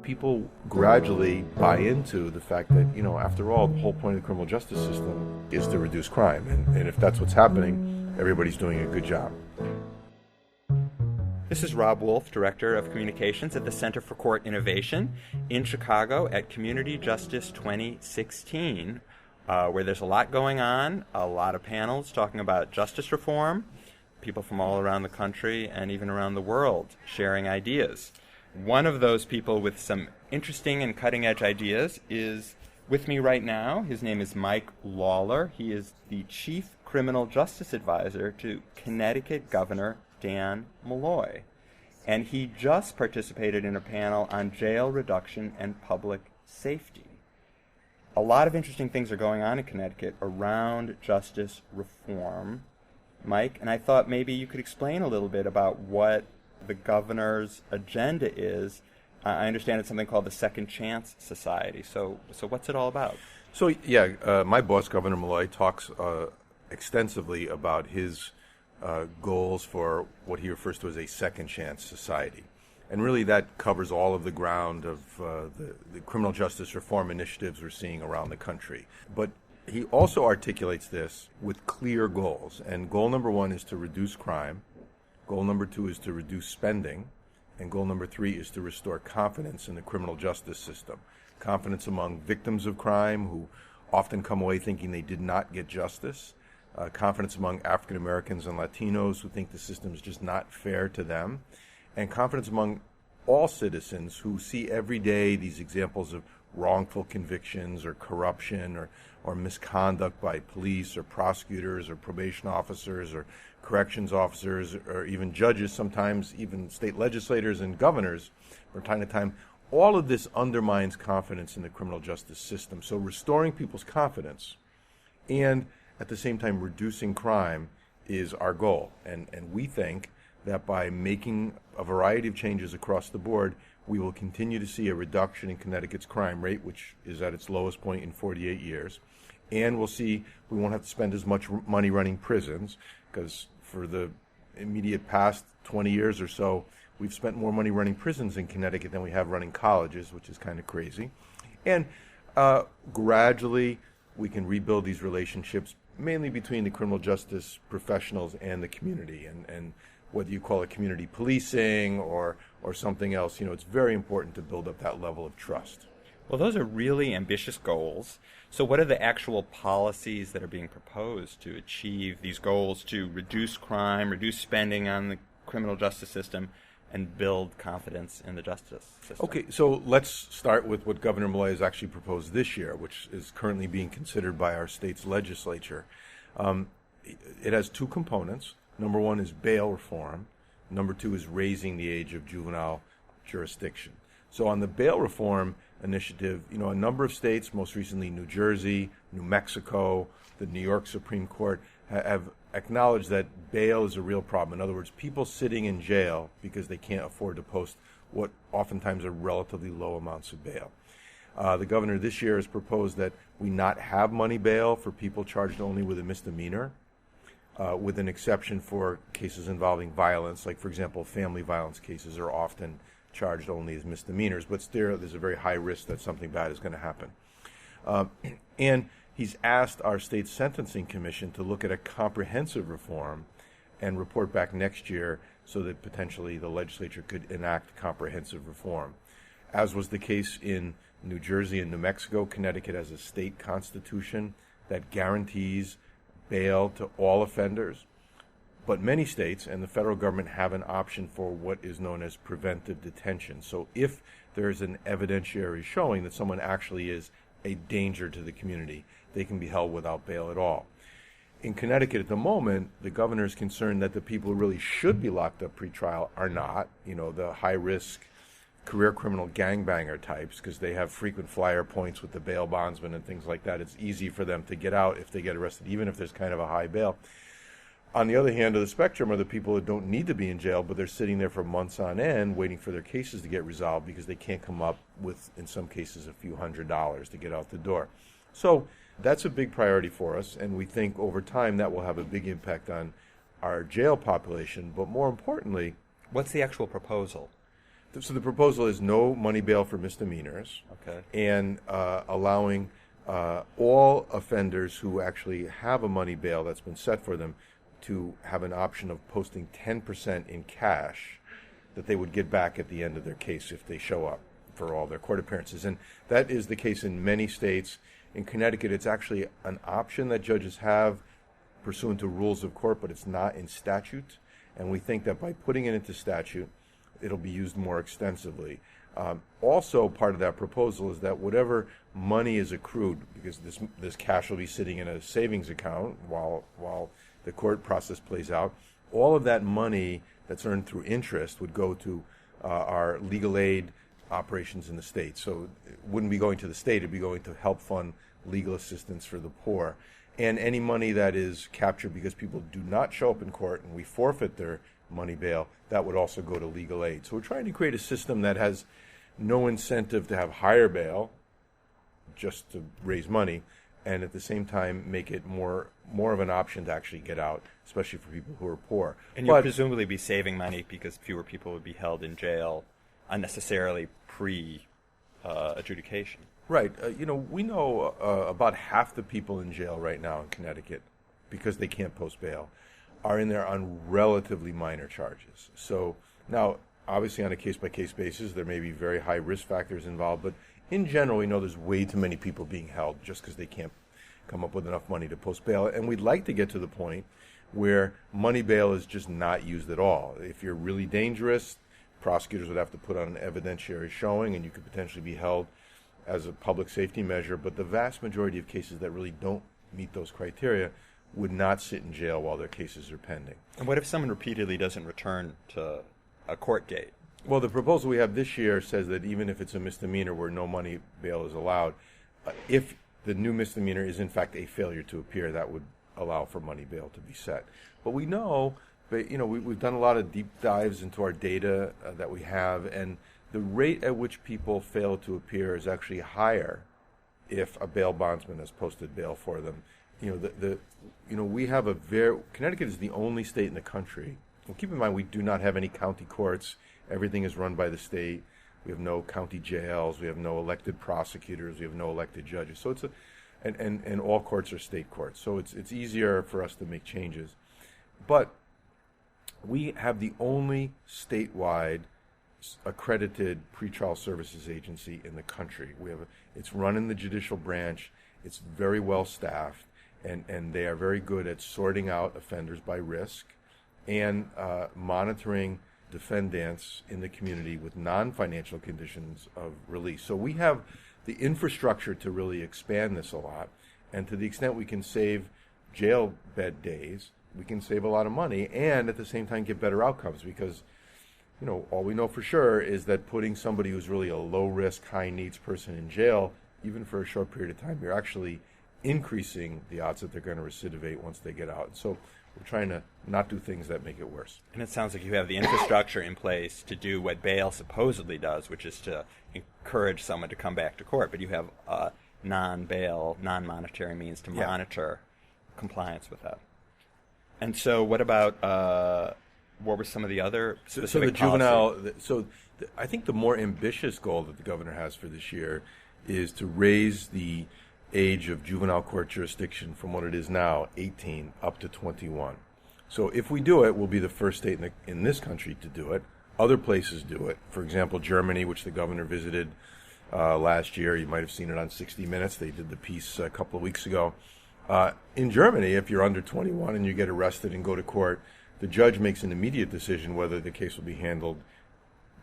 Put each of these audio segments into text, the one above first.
people gradually buy into the fact that, after all, the whole point of the criminal justice system is to reduce crime. And if that's what's happening, everybody's doing a good job. This is Rob Wolf, Director of Communications at the Center for Court Innovation in Chicago at Community Justice 2016, where there's a lot going on, a lot of panels talking about justice reform, people from all around the country and even around the world sharing ideas. One of those people with some interesting and cutting-edge ideas is with me right now. His name is Mike Lawlor. He is the Chief Criminal Justice Advisor to Connecticut Governor Dan Malloy. And he just participated in a panel on jail reduction and public safety. A lot of interesting things are going on in Connecticut around justice reform, Mike, and I thought maybe you could explain a little bit about what the governor's agenda is. I understand it's something called the Second Chance Society. So what's it all about? So, my boss, Governor Malloy, talks extensively about his goals for what he refers to as a second chance society. And really that covers all of the ground of the criminal justice reform initiatives we're seeing around the country. But he also articulates this with clear goals. And goal number 1 is to reduce crime. Goal number 2 is to reduce spending. And goal number 3 is to restore confidence in the criminal justice system. Confidence among victims of crime who often come away thinking they did not get justice. Confidence among African Americans and Latinos who think the system is just not fair to them, and confidence among all citizens who see every day these examples of wrongful convictions or corruption or misconduct by police or prosecutors or probation officers or corrections officers or even judges, sometimes even state legislators and governors from time to time. All of this undermines confidence in the criminal justice system. So restoring people's confidence and at the same time reducing crime is our goal. And we think that by making a variety of changes across the board, we will continue to see a reduction in Connecticut's crime rate, which is at its lowest point in 48 years. And we'll see we won't have to spend as much money running prisons, because for the immediate past 20 years or so, we've spent more money running prisons in Connecticut than we have running colleges, which is kind of crazy. And gradually, we can rebuild these relationships, mainly between the criminal justice professionals and the community. And whether you call it community policing or something else, it's very important to build up that level of trust. Well, those are really ambitious goals. So what are the actual policies that are being proposed to achieve these goals, to reduce crime, reduce spending on the criminal justice system, and build confidence in the justice system? Okay, so let's start with what Governor Malloy has actually proposed this year, which is currently being considered by our state's legislature. It has 2 components. Number 1 is bail reform. Number 2 is raising the age of juvenile jurisdiction. So on the bail reform initiative, a number of states, most recently New Jersey, New Mexico, the New York Supreme Court, have acknowledged that bail is a real problem. In other words, people sitting in jail because they can't afford to post what oftentimes are relatively low amounts of bail. The governor this year has proposed that we not have money bail for people charged only with a misdemeanor, with an exception for cases involving violence. Like, for example, family violence cases are often charged only as misdemeanors, but still there's a very high risk that something bad is going to happen. And he's asked our state sentencing commission to look at a comprehensive reform and report back next year so that potentially the legislature could enact comprehensive reform. As was the case in New Jersey and New Mexico, Connecticut has a state constitution that guarantees bail to all offenders. But many states and the federal government have an option for what is known as preventive detention. So if there's an evidentiary showing that someone actually is a danger to the community, they can be held without bail at all. In Connecticut at the moment, the governor is concerned that the people who really should be locked up pretrial are not, the high-risk career criminal gangbanger types, because they have frequent flyer points with the bail bondsman and things like that. It's easy for them to get out if they get arrested, even if there's kind of a high bail. On the other hand of the spectrum are the people who don't need to be in jail, but they're sitting there for months on end waiting for their cases to get resolved because they can't come up with, in some cases, a few $100s to get out the door. So that's a big priority for us, and we think over time that will have a big impact on our jail population. But more importantly, what's the actual proposal? So the proposal is no money bail for misdemeanors, Okay. and allowing all offenders who actually have a money bail that's been set for them to have an option of posting 10% in cash that they would get back at the end of their case if they show up for all their court appearances. And that is the case in many states. In Connecticut, it's actually an option that judges have pursuant to rules of court, but it's not in statute. And we think that by putting it into statute, it'll be used more extensively. Also, part of that proposal is that whatever money is accrued, because this cash will be sitting in a savings account while the court process plays out, all of that money that's earned through interest would go to our legal aid operations in the state. So it wouldn't be going to the state, it'd be going to help fund legal assistance for the poor. And any money that is captured because people do not show up in court and we forfeit their money bail, that would also go to legal aid. So we're trying to create a system that has no incentive to have higher bail just to raise money, and at the same time make it more of an option to actually get out, especially for people who are poor. And you'll presumably be saving money because fewer people would be held in jail unnecessarily pre-adjudication. Right. We know about half the people in jail right now in Connecticut, because they can't post bail, are in there on relatively minor charges. So now, obviously on a case-by-case basis, there may be very high risk factors involved, but in general, we know there's way too many people being held just because they can't come up with enough money to post bail. And we'd like to get to the point where money bail is just not used at all. If you're really dangerous, prosecutors would have to put on an evidentiary showing, and you could potentially be held as a public safety measure. But the vast majority of cases that really don't meet those criteria would not sit in jail while their cases are pending. And what if someone repeatedly doesn't return to a court gate? Well, the proposal we have this year says that even if it's a misdemeanor where no money bail is allowed, if the new misdemeanor is in fact a failure to appear, that would allow for money bail to be set. But we know, we've done a lot of deep dives into our data that we have, and the rate at which people fail to appear is actually higher if a bail bondsman has posted bail for them. We have Connecticut is the only state in the country. And keep in mind, we do not have any county courts. Everything is run by the state. We have no county jails. We have no elected prosecutors. We have no elected judges. So and all courts are state courts. So it's easier for us to make changes. But we have the only statewide accredited pretrial services agency in the country. It's run in the judicial branch. It's very well staffed, and they are very good at sorting out offenders by risk and monitoring defendants in the community with non-financial conditions of release. So we have the infrastructure to really expand this a lot, and to the extent we can save jail bed days, we can save a lot of money and at the same time get better outcomes, because all we know for sure is that putting somebody who's really a low-risk, high-needs person in jail, even for a short period of time, you're actually increasing the odds that they're going to recidivate once they get out. So we're trying to not do things that make it worse. And it sounds like you have the infrastructure in place to do what bail supposedly does, which is to encourage someone to come back to court. But you have non-bail, non-monetary means to monitor compliance with that. And so what about, what were some of the other specific I think the more ambitious goal that the governor has for this year is to raise the age of juvenile court jurisdiction from what it is now, 18, up to 21. So if we do it, we'll be the first state in this country to do it. Other places do it. For example, Germany, which the governor visited last year. You might have seen it on 60 Minutes. They did the piece a couple of weeks ago. In Germany, if you're under 21 and you get arrested and go to court, the judge makes an immediate decision whether the case will be handled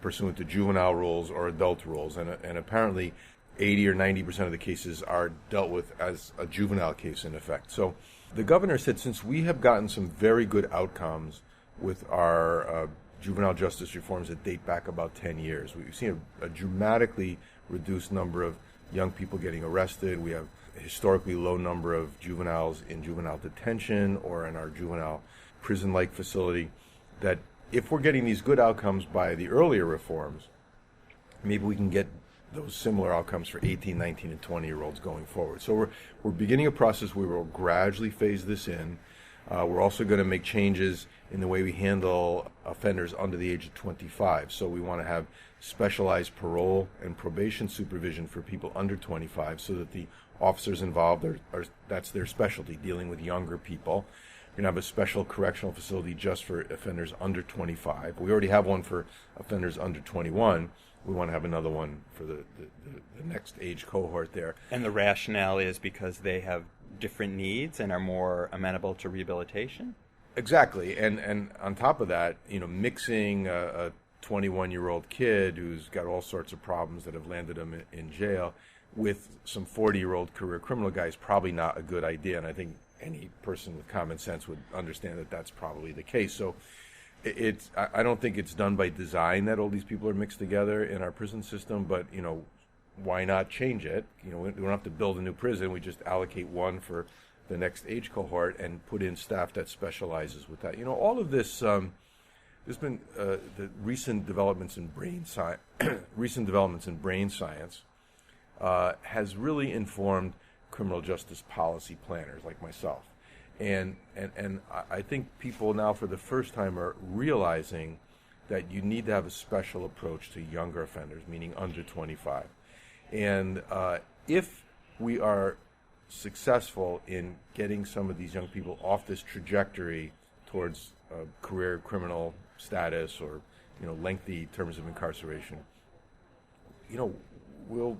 pursuant to juvenile rules or adult rules. And apparently 80 or 90% of the cases are dealt with as a juvenile case in effect. So the governor said, since we have gotten some very good outcomes with our juvenile justice reforms that date back about 10 years, we've seen a dramatically reduced number of young people getting arrested. We have a historically low number of juveniles in juvenile detention or in our juvenile prison-like facility, that if we're getting these good outcomes by the earlier reforms, maybe we can get those similar outcomes for 18, 19, and 20-year-olds going forward. So we're beginning a process where we'll gradually phase this in. We're also going to make changes in the way we handle offenders under the age of 25. So we want to have specialized parole and probation supervision for people under 25 so that the officers involved that's their specialty, dealing with younger people. We're going to have a special correctional facility just for offenders under 25. We already have one for offenders under 21. We want to have another one for the next age cohort there. And the rationale is because they have different needs and are more amenable to rehabilitation? Exactly. And on top of that, mixing a 21-year-old kid who's got all sorts of problems that have landed him in jail with some 40-year-old career criminal guy is probably not a good idea. And I think any person with common sense would understand that that's probably the case. So I don't think it's done by design that all these people are mixed together in our prison system, but, why not change it? We don't have to build a new prison. We just allocate one for the next age cohort and put in staff that specializes with that. All of this, there's been the recent developments in brain science, has really informed criminal justice policy planners like myself. And I think people now for the first time are realizing that you need to have a special approach to younger offenders, meaning under 25. And if we are successful in getting some of these young people off this trajectory towards career criminal status or lengthy terms of incarceration, we'll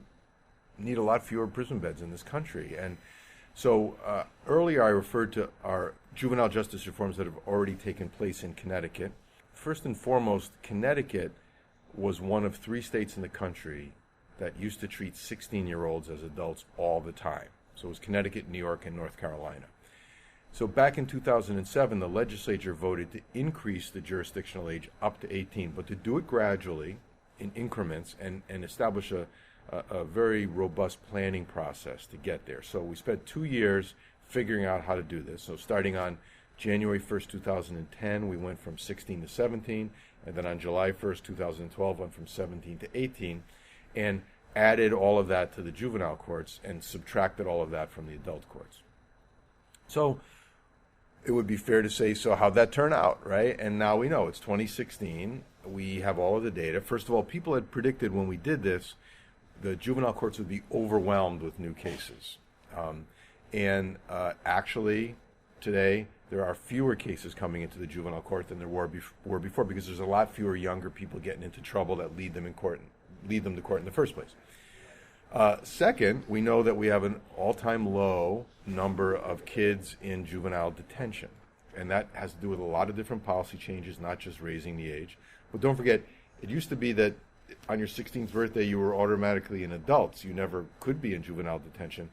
need a lot fewer prison beds in this country. And so earlier I referred to our juvenile justice reforms that have already taken place in Connecticut. First and foremost, Connecticut was one of 3 states in the country that used to treat 16-year-olds as adults all the time. So it was Connecticut, New York, and North Carolina. So back in 2007, the legislature voted to increase the jurisdictional age up to 18, but to do it gradually in increments and establish a very robust planning process to get there. So we spent 2 years figuring out how to do this. So starting on January 1st, 2010, we went from 16 to 17, and then on July 1st, 2012, went from 17 to 18, and added all of that to the juvenile courts and subtracted all of that from the adult courts. So it would be fair to say, so how'd that turn out, right? And now we know it's 2016. We have all of the data. First of all, people had predicted when we did this, the juvenile courts would be overwhelmed with new cases. Actually, today, there are fewer cases coming into the juvenile court than there were before because there's a lot fewer younger people getting into trouble that lead them to court in the first place. Second, we know that we have an all-time low number of kids in juvenile detention, and that has to do with a lot of different policy changes, not just raising the age. But don't forget, it used to be that on your 16th birthday you were automatically an adult, so you never could be in juvenile detention.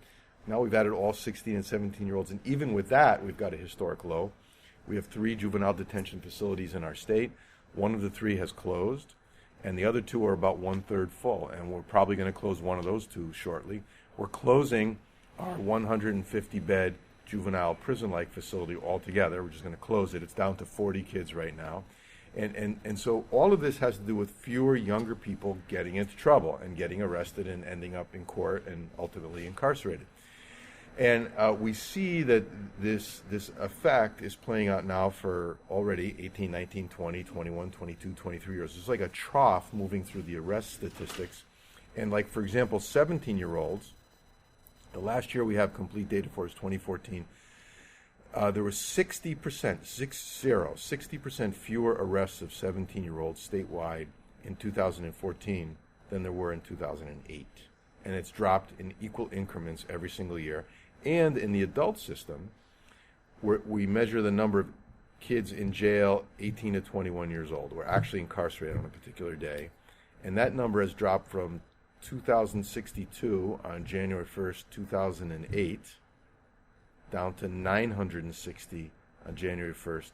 Now we've added all 16 and 17-year-olds, and even with that, we've got a historic low. We have 3 juvenile detention facilities in our state. One of the 3 has closed, and the other 2 are about 1/3 full, and we're probably going to close one of those 2 shortly. We're closing our 150-bed juvenile prison-like facility altogether. We're just going to close it. It's down to 40 kids right now. And so all of this has to do with fewer younger people getting into trouble and getting arrested and ending up in court and ultimately incarcerated. And we see that this effect is playing out now for already 18, 19, 20, 21, 22, 23 years. It's like a trough moving through the arrest statistics. And like, for example, 17-year-olds, the last year we have complete data for is 2014. There were 60% fewer arrests of 17-year-olds statewide in 2014 than there were in 2008. And it's dropped in equal increments every single year. And in the adult system, we measure the number of kids in jail 18 to 21 years old. We're actually incarcerated on a particular day. And that number has dropped from 2,062 on January 1st, 2008, down to 960 on January 1st,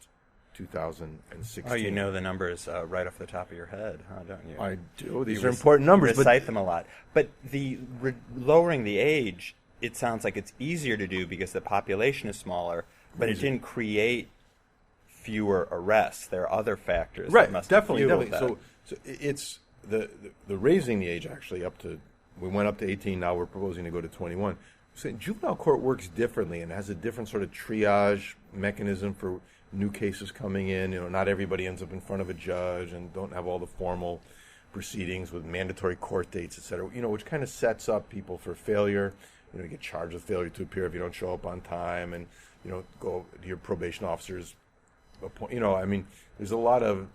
2016. Oh, you know the numbers right off the top of your head, huh, don't you? I do. These are important numbers. You recite them a lot. But lowering the age, it sounds like it's easier to do because the population is smaller, but it didn't create fewer arrests. There are other factors that must have fueled that. So it's the raising the age actually up to, we went up to 18, now we're proposing to go to 21. So juvenile court works differently and has a different sort of triage mechanism for new cases coming in. Not everybody ends up in front of a judge and don't have all the formal proceedings with mandatory court dates, et cetera, which kind of sets up people for failure. You get charged with failure to appear if you don't show up on time, and, go to your probation officer's appointment. There's a lot of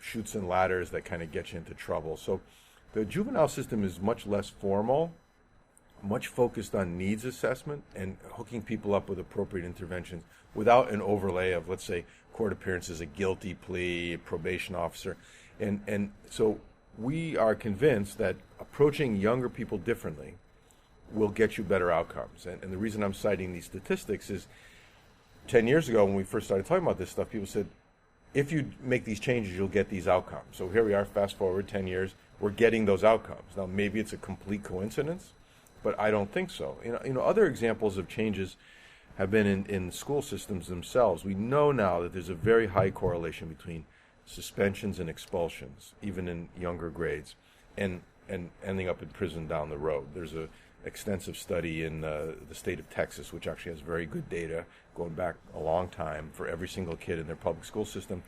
chutes and ladders that kind of get you into trouble. So the juvenile system is much less formal, much focused on needs assessment and hooking people up with appropriate interventions without an overlay of, let's say, court appearances, a guilty plea, a probation officer. And so we are convinced that approaching younger people differently will get you better outcomes. And the reason I'm citing these statistics is 10 years ago when we first started talking about this stuff, people said, if you make these changes, you'll get these outcomes. So here we are, fast forward 10 years, we're getting those outcomes. Now, maybe it's a complete coincidence, but I don't think so. Other examples of changes have been in school systems themselves. We know now that there's a very high correlation between suspensions and expulsions, even in younger grades, and ending up in prison down the road. There's a extensive study in the state of Texas, which actually has very good data going back a long time for every single kid in their public school system.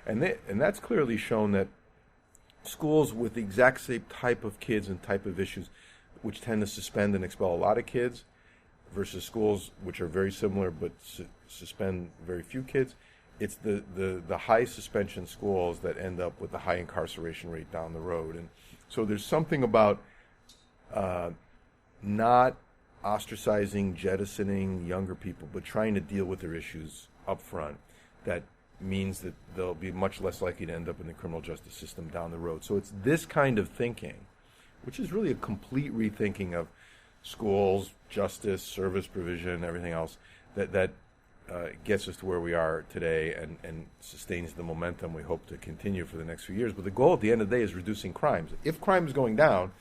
And that's clearly shown that schools with the exact same type of kids and type of issues, which tend to suspend and expel a lot of kids, versus schools which are very similar but suspend very few kids, it's the high suspension schools that end up with the high incarceration rate down the road. And so there's something about not ostracizing, jettisoning younger people, but trying to deal with their issues up front that means that they'll be much less likely to end up in the criminal justice system down the road. So it's this kind of thinking, which is really a complete rethinking of schools, justice, service provision, everything else, that gets us to where we are today and sustains the momentum we hope to continue for the next few years. But the goal at the end of the day is reducing crimes. If crime is going down,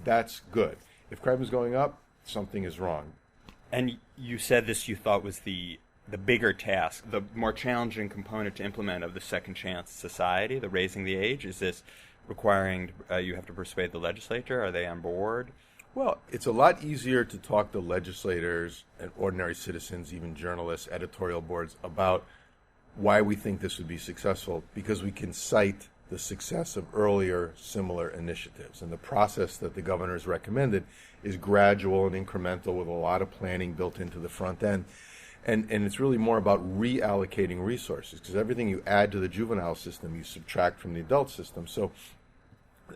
that's good. If crime is going up, something is wrong. And you said this you thought was the bigger task, the more challenging component to implement of the Second Chance Society, the raising the age. Is this requiring you have to persuade the legislature? Are they on board? Well, it's a lot easier to talk to legislators and ordinary citizens, even journalists, editorial boards, about why we think this would be successful, because we can cite the success of earlier similar initiatives. And the process that the governor has recommended is gradual and incremental with a lot of planning built into the front end. And it's really more about reallocating resources, because everything you add to the juvenile system, you subtract from the adult system. So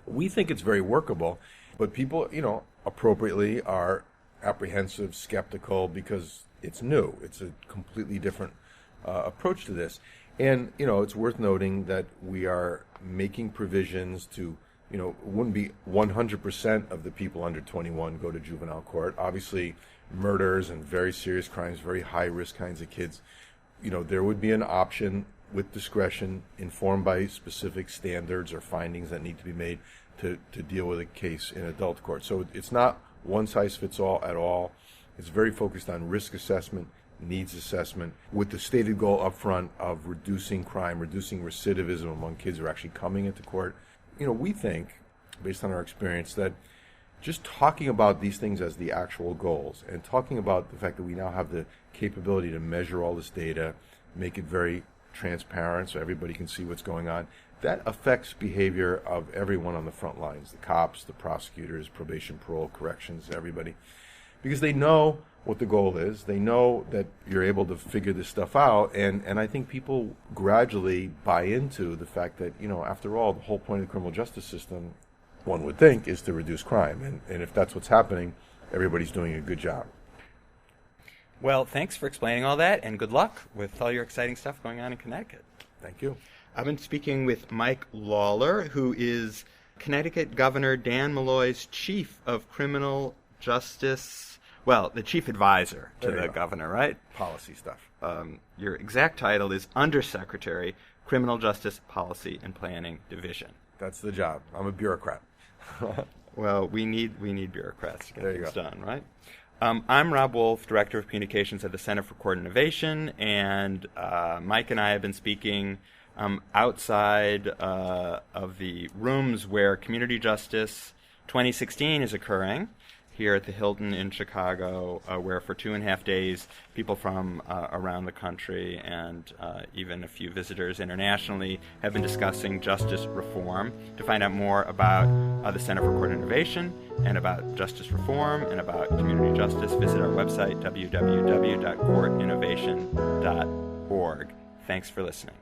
we think it's very workable, but people, appropriately are apprehensive, skeptical, because it's new. It's a completely different approach to this. And, it's worth noting that we are making provisions to, it wouldn't be 100% of the people under 21 go to juvenile court. Obviously, murders and very serious crimes, very high-risk kinds of kids, there would be an option with discretion, informed by specific standards or findings that need to be made to deal with a case in adult court. So it's not one-size-fits-all at all. It's very focused on risk assessment, needs assessment, with the stated goal up front of reducing crime, reducing recidivism among kids who are actually coming into court. We think, based on our experience, that just talking about these things as the actual goals and talking about the fact that we now have the capability to measure all this data, make it very transparent so everybody can see what's going on, that affects behavior of everyone on the front lines, the cops, the prosecutors, probation, parole, corrections, everybody. Because they know what the goal is. They know that you're able to figure this stuff out. And I think people gradually buy into the fact that, after all, the whole point of the criminal justice system, one would think, is to reduce crime. And if that's what's happening, everybody's doing a good job. Well, thanks for explaining all that, and good luck with all your exciting stuff going on in Connecticut. Thank you. I've been speaking with Mike Lawlor, who is Connecticut Governor Dan Malloy's Chief of Criminal Justice, the Chief Advisor to the governor, right? Policy stuff. Your exact title is Undersecretary, Criminal Justice Policy and Planning Division. That's the job. I'm a bureaucrat. Well, we need bureaucrats to get there you things go. done, right? I'm Rob Wolf, Director of Communications at the Center for Court Innovation, and Mike and I have been speaking outside of the rooms where Community Justice 2016 is occurring, here at the Hilton in Chicago, where for 2.5 days people from around the country and even a few visitors internationally have been discussing justice reform. To find out more about the Center for Court Innovation and about justice reform and about community justice, visit our website, www.courtinnovation.org. Thanks for listening.